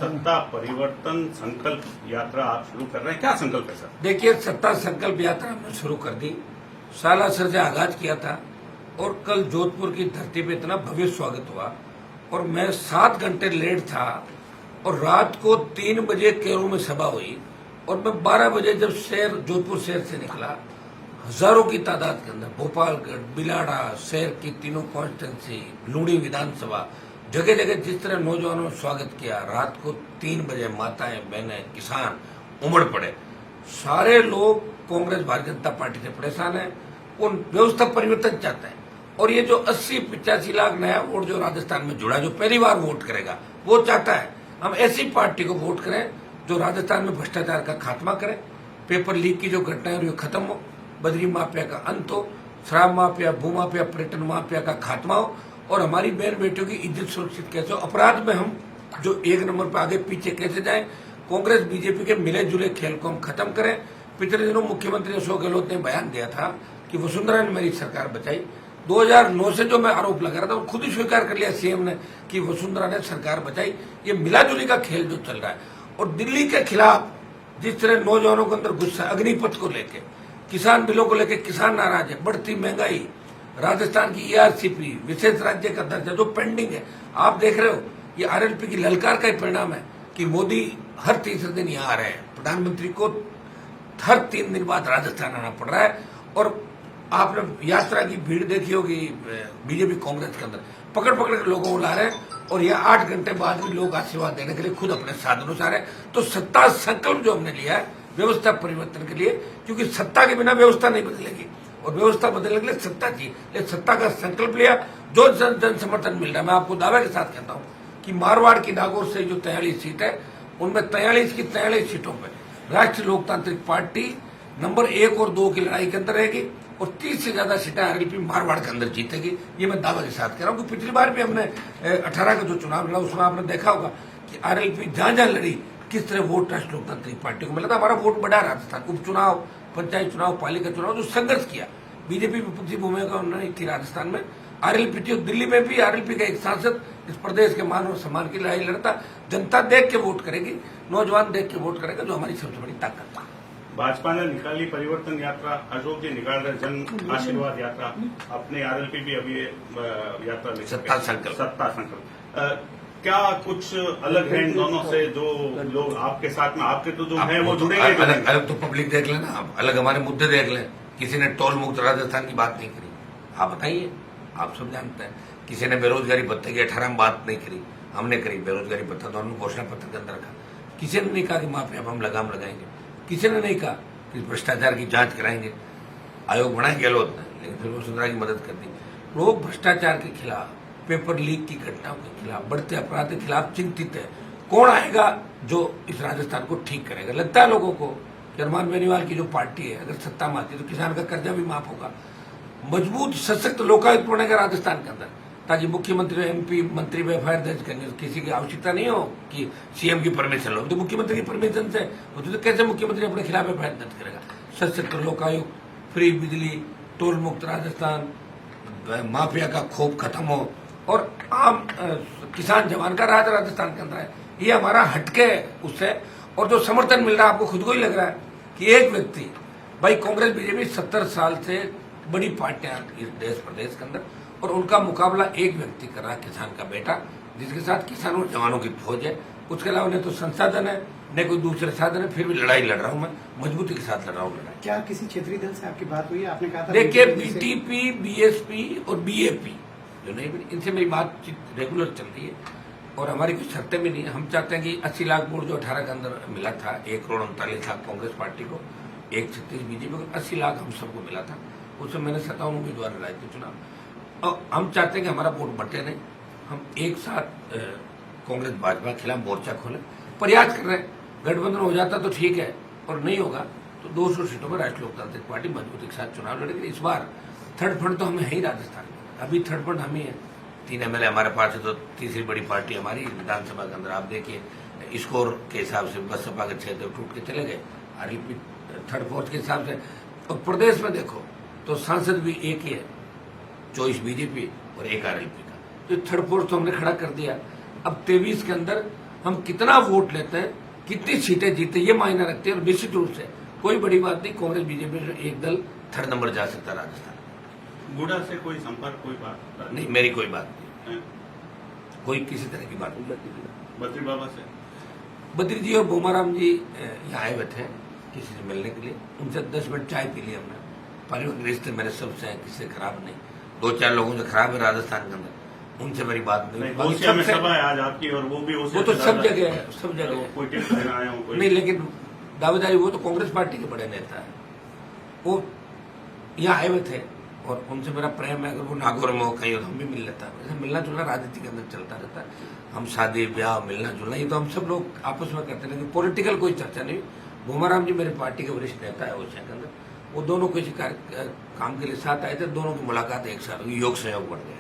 सत्ता परिवर्तन संकल्प यात्रा आप शुरू कर रहे हैं, क्या संकल्प है सर? देखिए, सत्ता संकल्प यात्रा हमने शुरू कर दी, सालासर से आगाज किया था और कल जोधपुर की धरती पे इतना भव्य स्वागत हुआ और मैं 7 घंटे लेट था और रात को 3 बजे केरू में सभा हुई और मैं 12 बजे जब जोधपुर शहर से निकला, हजारों की तादाद के अंदर भोपालगढ़, बिलाड़ा शहर की तीनों कॉन्स्टिट्यूंसी, लूणी विधानसभा, जगह जगह जिस तरह नौजवानों ने स्वागत किया। रात को 3 बजे माताएं, बहनें, किसान उमड़ पड़े। सारे लोग कांग्रेस भारतीय जनता पार्टी से परेशान है, उन व्यवस्था परिवर्तन चाहते हैं और ये जो 80-85 लाख नया वोट जो राजस्थान में जुड़ा, जो पहली बार वोट करेगा, वो चाहता है हम ऐसी पार्टी को वोट करें जो राजस्थान में भ्रष्टाचार का खात्मा करे, पेपर लीक की जो घटनाएं हो खत्म हो, बदरी माफिया का अंत हो, शराब माफिया, भू माफिया, पर्यटन माफिया का खात्मा हो और हमारी बहन बेटियों की इज्जत सुरक्षित कैसे हो, अपराध में हम जो 1 नंबर पर आगे पीछे कैसे जाएं, कांग्रेस बीजेपी के मिले जुले खेल को हम खत्म करें। पिछले दिनों मुख्यमंत्री अशोक गहलोत ने बयान दिया था कि वसुंधरा ने मेरी सरकार बचाई। 2009 से जो मैं आरोप लगा रहा था वो खुद ही स्वीकार कर लिया सीएम ने कि वसुंधरा ने सरकार बचाई। ये मिलाजुली का खेल जो चल रहा है और दिल्ली के खिलाफ जिस तरह नौजवानों के अंदर गुस्सा, अग्निपथ को लेके, किसान बिलों को लेके किसान नाराज है, बढ़ती महंगाई, राजस्थान की ईआरसीपी विशेष राज्य का दर्जा जो पेंडिंग है, आप देख रहे हो ये आरएलपी की ललकार का ही परिणाम है कि मोदी हर तीसरे दिन यहाँ आ रहे हैं। प्रधानमंत्री को हर 3 दिन बाद राजस्थान आना पड़ रहा है और आपने यात्रा की भीड़ देखी होगी बीजेपी कांग्रेस के अंदर, पकड़ पकड़ के लोगों को ला रहे हैं और यह 8 घंटे बाद भी लोग आशीर्वाद देने के लिए खुद अपने साधनों से आ रहे हैं। तो सत्ता संकल्प जो हमने लिया है व्यवस्था परिवर्तन के लिए, क्योंकि सत्ता के बिना व्यवस्था नहीं बदलेगी और व्यवस्था बदलने के लिए सत्ता चाहिए। सत्ता का संकल्प लिया, जो जन समर्थन मिल रहा है, मैं आपको दावे के साथ कहता हूँ कि मारवाड़ की नागौर से जो 43 सीट है उनमें 43 की 43 सीटों पर राष्ट्रीय लोकतांत्रिक पार्टी नंबर 1 और 2 की लड़ाई के अंदर रहेगी और 30 से ज्यादा सीटें आरएलपी मारवाड़ के अंदर जीतेगी। ये मैं दावा के साथ कह रहा हूँ कि पिछली बार भी हमने 18 का जो चुनाव लड़ा उसमें आपने देखा होगा कि आरएलपी जहां जहां लड़ी किस तरह वोट राष्ट्रीय लोकतांत्रिक पार्टी को मिला था। हमारा वोट बढ़ा राजस्थान, उपचुनाव, पंचायत चुनाव, पालिका चुनाव जो संघर्ष किया, बीजेपी विपक्षी भूमिका नहीं थी राजस्थान में, आरएलपी थी। दिल्ली में भी आरएलपी का एक सांसद इस प्रदेश के मान और सम्मान की लड़ाई लड़ता। जनता देख के वोट करेगी, नौजवान देख के वोट करेगा, जो हमारी सबसे बड़ी ताकत है। भाजपा ने निकाली परिवर्तन यात्रा, अशोक जी निकाल रहे जन आशीर्वाद यात्रा, अपने आरएलपी भी अभी यात्रा सत्ता संकल्प। क्या कुछ अलग है इन दोनों से? जो लोग आपके साथ में, आपके तो जो है वो जुड़ेंगे। अलग तो पब्लिक देख लेना, आप अलग हमारे मुद्दे देख लें। किसी ने टोल मुक्त राजस्थान की बात नहीं करी, आप बताइए, आप सब जानते हैं। किसी ने बेरोजगारी भत्ते की 18 में बात नहीं करी, हमने करी। बेरोजगारी भत्ता तो हमने घोषणा पत्र के अंदर रखा। किसी ने नहीं कहा कि माफिया हम लगाम लगाएंगे, किसी ने नहीं कहा कि भ्रष्टाचार की जांच कराएंगे। आयोग बनाए गहलोत ने, लेकिन फिर वसुंधरा की मदद कर दी। लोग भ्रष्टाचार के खिलाफ, पेपर लीक की घटनाओं के खिलाफ, बढ़ते अपराध के खिलाफ चिंतित है। कौन आएगा जो इस राजस्थान को ठीक करेगा? लगता है लोगों को कि अरमान बेनीवाल की जो पार्टी है अगर सत्ता में आती है तो किसान का कर्जा भी माफ होगा, मजबूत सशक्त लोकायुक्त बनेगा राजस्थान के अंदर, ताकि मुख्यमंत्री एमपी मंत्री में एफआईआर दर्ज करने किसी की आवश्यकता नहीं हो कि सीएम की परमिशन लो। तो मुख्यमंत्री की परमिशन से होती तो कैसे मुख्यमंत्री अपने खिलाफ एफआईआर दर्ज करेगा? सशक्त लोकायुक्त, फ्री बिजली, टोल मुक्त राजस्थान, माफिया का खौफ खत्म हो और आम किसान जवान का राज राजस्थान के अंदर है। ये हमारा हटके है उससे। और जो समर्थन मिल रहा है आपको खुद को ही लग रहा है कि एक व्यक्ति, भाई कांग्रेस बीजेपी 70 साल से बड़ी पार्टियां इस देश प्रदेश के अंदर, और उनका मुकाबला एक व्यक्ति कर रहा है, किसान का बेटा, जिसके साथ किसानों जवानों की फौज है। उसके अलावा न तो संसाधन है न कोई दूसरे साधन है, फिर भी लड़ाई लड़ रहा हूं मैं, मजबूती के साथ लड़ रहा हूं लड़ाई। क्या किसी क्षेत्रीय दल से आपकी बात हुई? आपने कहा था देखिए, बीटीपी, बीएसपी और बीएपी जो नहीं, इनसे मेरी बातचीत रेगुलर चल रही है और हमारी कुछ शर्तें भी नहीं है। हम चाहते हैं कि 80 लाख वोट जो 18 के अंदर मिला था, 1,39,00,000 कांग्रेस पार्टी को, 136 बीजेपी को, 80 लाख हम सबको मिला था। उसमें मैंने 57 उम्मीदवार लड़ाए थे चुनाव। और हम चाहते हैं कि हमारा वोट बटे नहीं, हम एक साथ कांग्रेस भाजपा के खिलाफ मोर्चा खोलें। प्रयास कर रहे हैं, गठबंधन हो जाता तो ठीक है और नहीं होगा तो 200 सीटों पर राष्ट्रीय लोकतांत्रिक पार्टी मजबूती के साथ चुनाव लड़ेगी। इस बार थर्ड फ्रंट तो हमें है ही राजस्थान में, अभी थर्ड फ्रंट हम ही है। 3 एमएलए हमारे पास है तो तीसरी बड़ी पार्टी हमारी विधानसभा के अंदर। आप देखिए स्कोर के हिसाब से बसपा के 6 टूट के चले गए, आरएलपी थर्ड फोर्थ के हिसाब से। और प्रदेश में देखो तो सांसद भी एक ही है, 24 बीजेपी और 1 आरएलपी का, तो थर्ड फोर्थ तो हमने खड़ा कर दिया। अब 23 के अंदर हम कितना वोट लेते हैं, कितनी सीटें जीते, ये मायने रखते हैं। और निश्चित रूप से कोई बड़ी बात नहीं, कांग्रेस बीजेपी से एक दल थर्ड नंबर जा सकता राजस्थान। गुड़ा से कोई संपर्क, कोई बात नहीं, मेरी कोई बात नहीं, है? कोई किसी तरह की बात नहीं। बद्री बाबा से बद्री जी और बोमाराम जी यहाँ आए हुए थे किसी से मिलने के लिए, उनसे 10 मिनट चाय पी ली हमने। पारिवारिक रिश्ते मेरे सबसे हैं, किसी से खराब नहीं। 2-4 लोगों से खराब है राजस्थान के अंदर, उनसे मेरी बात नहीं। बाकी ओसिया में सबसे- सभा है आज आपकी, और वो भी वो तो सब जगह है, सब जगह है। कोई टिप्स देना आया हूँ कोई नहीं, लेकिन दावेदारी वो तो कांग्रेस पार्टी के बड़े नेता है, वो यहाँ आए हुए थे और उनसे मेरा प्रेम है। अगर वो नागौर में हो कहीं तो हम भी मिल लेता है। मिलना जुलना राजनीति के अंदर चलता रहता है। हम शादी ब्याह मिलना जुलना ये तो हम सब लोग आपस में करते रहते, पॉलिटिकल कोई चर्चा नहीं। भूमाराम जी मेरे पार्टी के वरिष्ठ नेता है ओसिया के अंदर, वो दोनों किसी काम के लिए साथ आए थे, दोनों की मुलाकात एक साथ हुई, योग संयोग बढ़ गया।